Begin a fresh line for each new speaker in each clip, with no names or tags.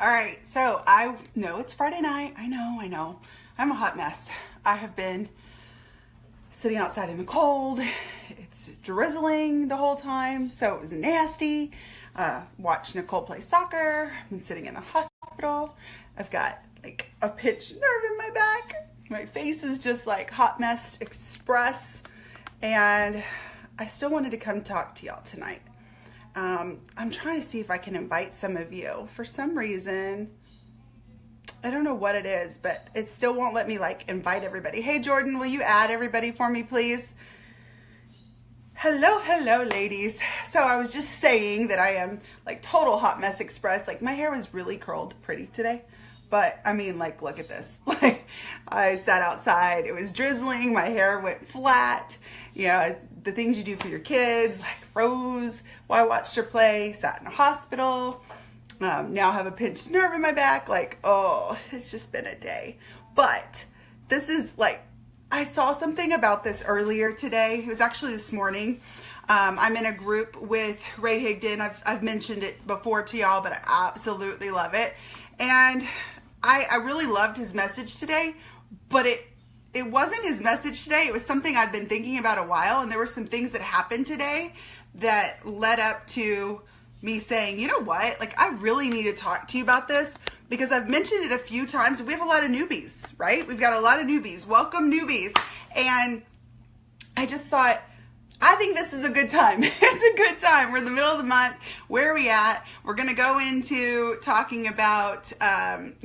All right, so I know it's Friday night. I know. I'm a hot mess. I have been sitting outside in the cold. It's drizzling the whole time, so it was nasty. Watched Nicole play soccer. I've been sitting in the hospital. I've got like a pinched nerve in my back. My face is just like hot mess express. And I still wanted to come talk to y'all tonight. I'm trying to see if I can invite some of you. For some reason, I don't know what it is, but it still won't let me like invite everybody. Hey Jordan, will you add everybody for me, please? Hello, ladies. So I was just saying that I am like total hot mess express. Like my hair was really curled pretty today. But I mean, like, look at this. Like I sat outside, it was drizzling, my hair went flat. You know, the things you do for your kids, like froze while I watched her play, sat in a hospital. Now I have a pinched nerve in my back. Like, oh, it's just been a day. But this is like, I saw something about this earlier today. It was actually this morning. I'm in a group with Ray Higdon. I've mentioned it before to y'all, but I absolutely love it. And I really loved his message today, but it wasn't his message today. It was something I'd been thinking about a while, and there were some things that happened today that led up to me saying, you know what, like I really need to talk to you about this because I've mentioned it a few times. We have a lot of newbies, right? We've got a lot of newbies. Welcome newbies. And I just thought, I think this is a good time. It's a good time. We're in the middle of the month. Where are we at? We're going to go into talking about, I'm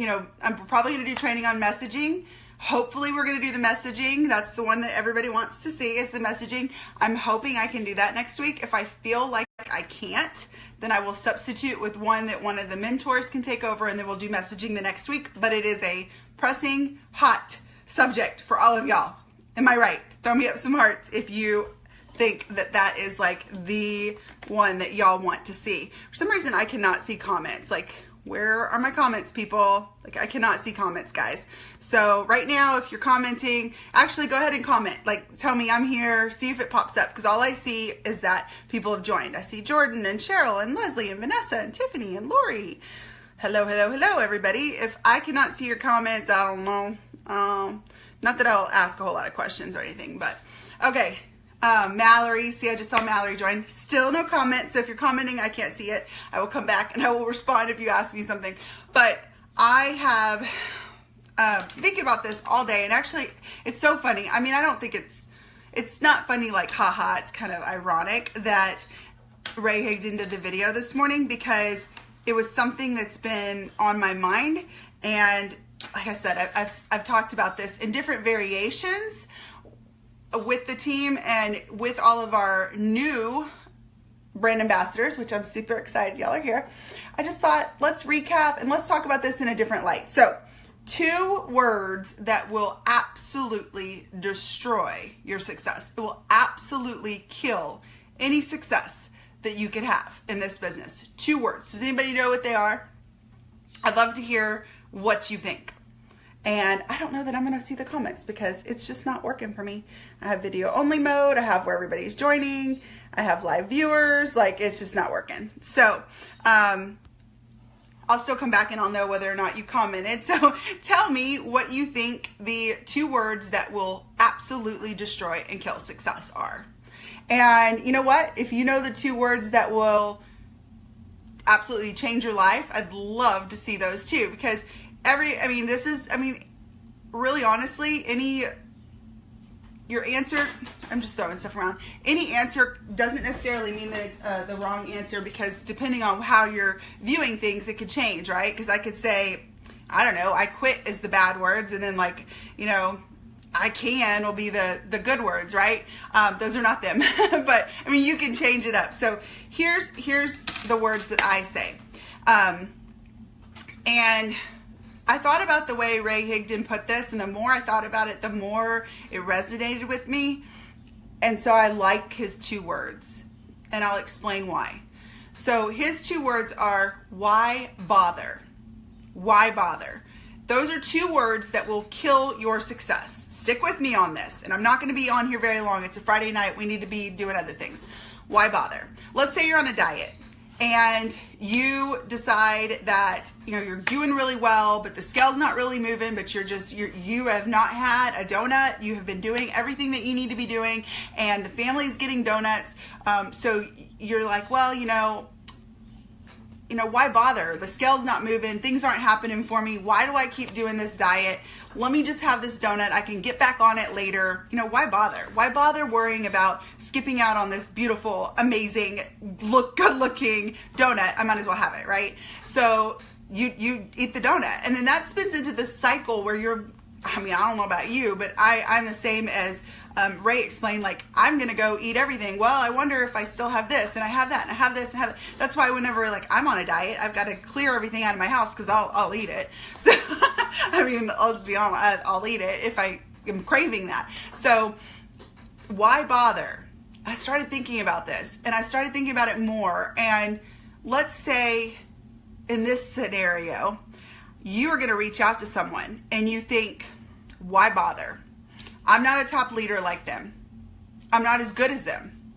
probably going to do training on messaging. Hopefully we're going to do the messaging. That's the one that everybody wants to see is the messaging. I'm hoping I can do that next week. If I feel like I can't, then I will substitute with one that one of the mentors can take over, and then we'll do messaging the next week. But it is a pressing, hot subject for all of y'all. Am I right? Throw me up some hearts if you think that is like the one that y'all want to see. For some reason, I cannot see comments. Like, where are my comments, people? Like, I cannot see comments, guys. So right now, if you're commenting, actually go ahead and comment. Like, tell me I'm here, see if it pops up, because all I see is that people have joined. I see Jordan and Cheryl and Leslie and Vanessa and Tiffany and Lori. Hello, everybody. If I cannot see your comments, I don't know. Not that I'll ask a whole lot of questions or anything, but okay. Mallory, see, I just saw Mallory join. Still no comment, so if you're commenting, I can't see it. I will come back and I will respond if you ask me something. But I have thinking about this all day, and actually, it's so funny. I mean, I don't think it's not funny like haha. It's kind of ironic that Ray Higdon did the video this morning because it was something that's been on my mind, and like I said, I've talked about this in different variations with the team and with all of our new brand ambassadors, which I'm super excited y'all are here. I just thought, let's recap and let's talk about this in a different light. So 2 words that will absolutely destroy your success. It will absolutely kill any success that you could have in this business. 2 words. Does anybody know what they are? I'd love to hear what you think. And I don't know that I'm going to see the comments because it's just not working for me. I have video only mode. I have where everybody's joining. I have live viewers. Like, it's just not working. So, I'll still come back and I'll know whether or not you commented. So tell me what you think the 2 words that will absolutely destroy and kill success are. And you know what? If you know the 2 words that will absolutely change your life, I'd love to see those too, because really honestly, your answer, I'm just throwing stuff around. Any answer doesn't necessarily mean that it's the wrong answer, because depending on how you're viewing things, it could change, right? Because I could say, I don't know, I quit is the bad words, and then like, I can will be the good words, right? Those are not them, but I mean, you can change it up. So here's the words that I say. And I thought about the way Ray Higdon put this, and the more I thought about it, the more it resonated with me. And so I like his 2 words, and I'll explain why. So his 2 words are, why bother? Why bother? Those are 2 words that will kill your success. Stick with me on this, and I'm not going to be on here very long. It's a Friday night. We need to be doing other things. Why bother? Let's say you're on a diet, and you decide that, you know, you're doing really well, but the scale's not really moving, but you have not had a donut. You have been doing everything that you need to be doing, and the family's getting donuts. So you're like, well, you know, why bother? The scale's not moving. Things aren't happening for me. Why do I keep doing this diet? Let me just have this donut. I can get back on it later. You know, why bother? Why bother worrying about skipping out on this beautiful, amazing, good-looking donut? I might as well have it, right? So you eat the donut. And then that spins into this cycle where I don't know about you, but I'm the same as Ray explained, like, I'm going to go eat everything. Well, I wonder if I still have this, and I have that, and I have this, and I have that. That's why whenever, like, I'm on a diet, I've got to clear everything out of my house because I'll eat it. So, I mean, I'll just be honest, I'll eat it if I am craving that. So, why bother? I started thinking about this, and I started thinking about it more, and let's say in this scenario, you are going to reach out to someone, and you think, why bother? I'm not a top leader like them. I'm not as good as them.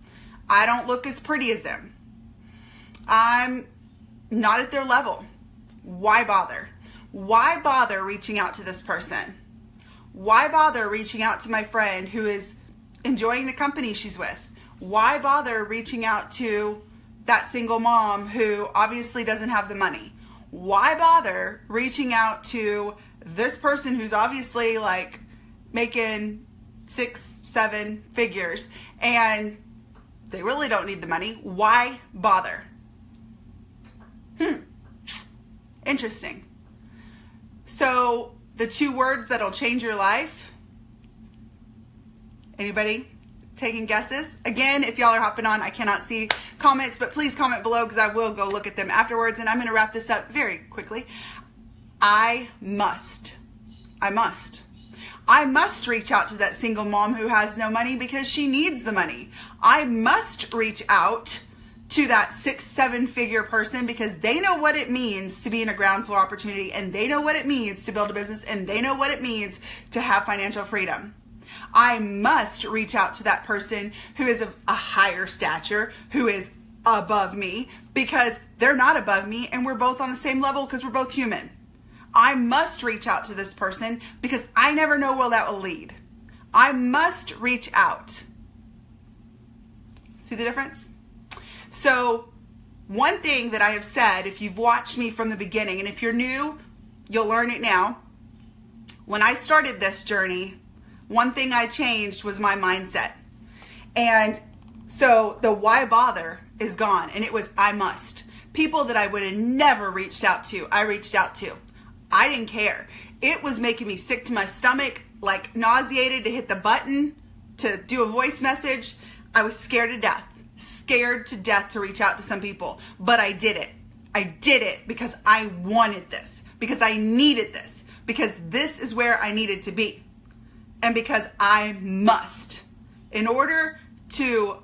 I don't look as pretty as them. I'm not at their level. Why bother? Why bother reaching out to this person? Why bother reaching out to my friend who is enjoying the company she's with? Why bother reaching out to that single mom who obviously doesn't have the money? Why bother reaching out to this person who's obviously like making 6-7 figures and they really don't need the money? Why bother? Interesting. So the 2 words that'll change your life. Anybody taking guesses? Again, if y'all are hopping on, I cannot see comments, but please comment below because I will go look at them afterwards, and I'm going to wrap this up very quickly. I must reach out to that single mom who has no money because she needs the money. I must reach out to that 6-7 figure person because they know what it means to be in a ground floor opportunity, and they know what it means to build a business, and they know what it means to have financial freedom. I must reach out to that person who is of a higher stature, who is above me, because they're not above me and we're both on the same level because we're both human. I must reach out to this person because I never know where that will lead. I must reach out. See the difference? So one thing that I have said, if you've watched me from the beginning, and if you're new, you'll learn it now. When I started this journey, one thing I changed was my mindset. And so the why bother is gone, and it was I must. People that I would have never reached out to, I reached out to. I didn't care. It was making me sick to my stomach, like nauseated to hit the button to do a voice message. I was scared to death to reach out to some people, but I did it. I did it because I wanted this, because I needed this, because this is where I needed to be, and because I must. In order to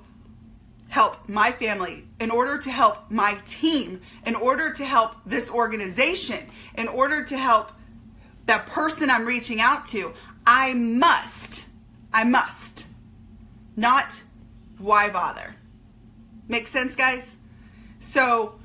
help my family, in order to help my team, in order to help this organization, in order to help that person I'm reaching out to, I must. Not why bother. Make sense, guys? So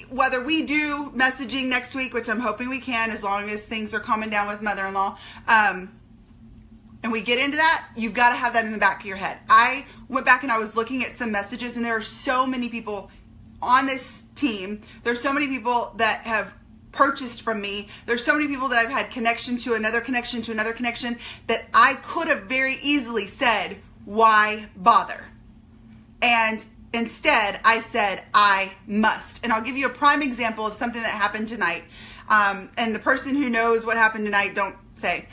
whether we do messaging next week, which I'm hoping we can, as long as things are calming down with mother-in-law, and we get into that, you've got to have that in the back of your head. I went back and I was looking at some messages, and there are so many people on this team. There's so many people that have purchased from me. There's so many people that I've had connection to another connection to another connection that I could have very easily said, why bother? And instead, I said, I must. And I'll give you a prime example of something that happened tonight. And the person who knows what happened tonight, don't say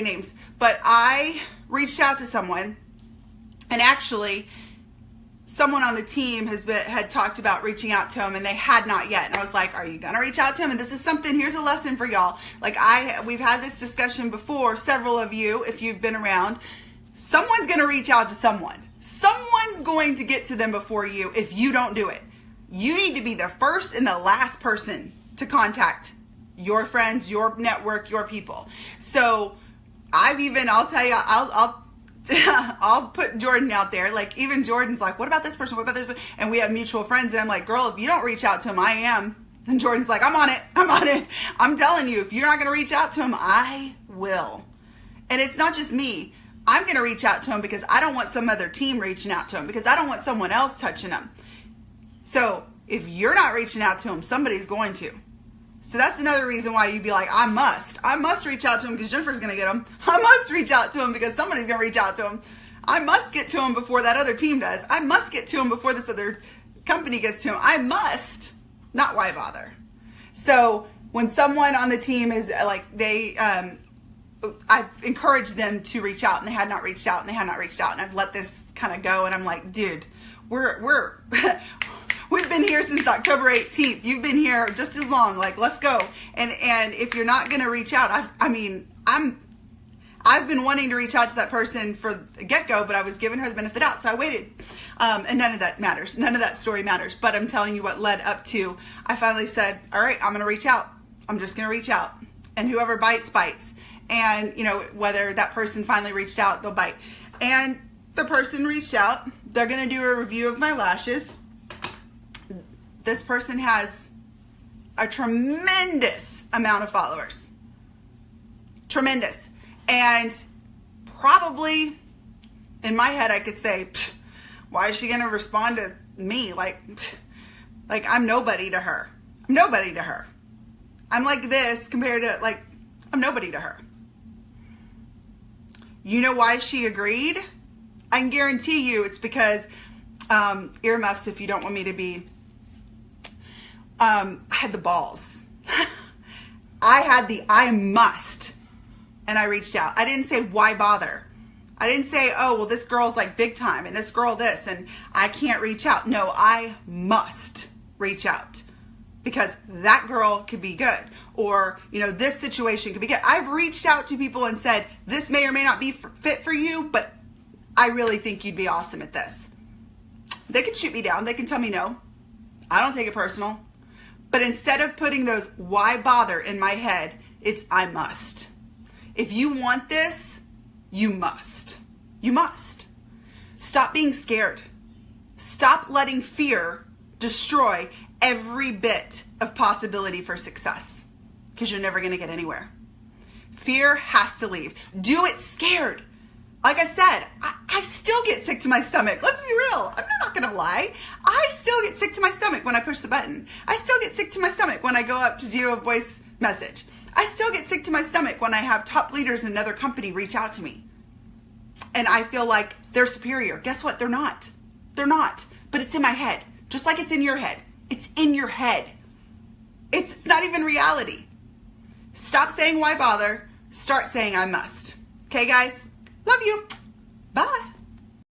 names. But I reached out to someone, and actually someone on the team had talked about reaching out to him, and they had not yet. And I was like, are you gonna reach out to him? And this is something, here's a lesson for y'all. Like we've had this discussion before, several of you, if you've been around. Someone's gonna reach out to someone. Someone's going to get to them before you if you don't do it. You need to be the first and the last person to contact your friends, your network, your people. So I'll tell you, I'll I'll put Jordan out there. Like, even Jordan's like, what about this person? What about this? And we have mutual friends. And I'm like, girl, if you don't reach out to him, I am. And Jordan's like, I'm on it. I'm on it. I'm telling you, if you're not going to reach out to him, I will. And it's not just me. I'm going to reach out to him because I don't want some other team reaching out to him, because I don't want someone else touching him. So if you're not reaching out to him, somebody's going to. So that's another reason why you'd be like, I must reach out to him because Jennifer's going to get him. I must reach out to him because somebody's going to reach out to him. I must get to him before that other team does. I must get to him before this other company gets to him. I must. Not why bother. So when someone on the team is like, I've encouraged them to reach out, and they had not reached out, and I've let this kind of go, and I'm like, dude, we've been here since October 18th. You've been here just as long. Like, let's go. And if you're not going to reach out, I've been wanting to reach out to that person for the get-go, but I was giving her the benefit out, so I waited. And none of that matters. None of that story matters. But I'm telling you what led up to, I finally said, all right, I'm going to reach out. I'm just going to reach out. And whoever bites, bites. And, whether that person finally reached out, they'll bite. And the person reached out. They're going to do a review of my lashes. This person has a tremendous amount of followers. Tremendous. And probably, in my head, I could say, why is she going to respond to me? Like I'm nobody to her. I'm nobody to her. I'm like this compared to, I'm nobody to her. You know why she agreed? I can guarantee you it's because, earmuffs if you don't want me to be, I had the balls. I had the I must. And I reached out. I didn't say, why bother? I didn't say, oh, well, this girl's like big time and this girl this and I can't reach out. No, I must reach out because that girl could be good. Or, this situation could be good. I've reached out to people and said, this may or may not be fit for you, but I really think you'd be awesome at this. They can shoot me down. They can tell me no. I don't take it personal. But instead of putting those why bother in my head, it's I must. If you want this, you must. You must. Stop being scared. Stop letting fear destroy every bit of possibility for success, because you're never going to get anywhere. Fear has to leave. Do it scared. Like I said, I still get sick to my stomach. Let's be real. I'm not going to lie. I still get sick to my stomach when I push the button. I still get sick to my stomach when I go up to do a voice message. I still get sick to my stomach when I have top leaders in another company reach out to me. And I feel like they're superior. Guess what? They're not. They're not. But it's in my head. Just like it's in your head. It's in your head. It's not even reality. Stop saying why bother. Start saying I must. Okay, guys? Love you. Bye.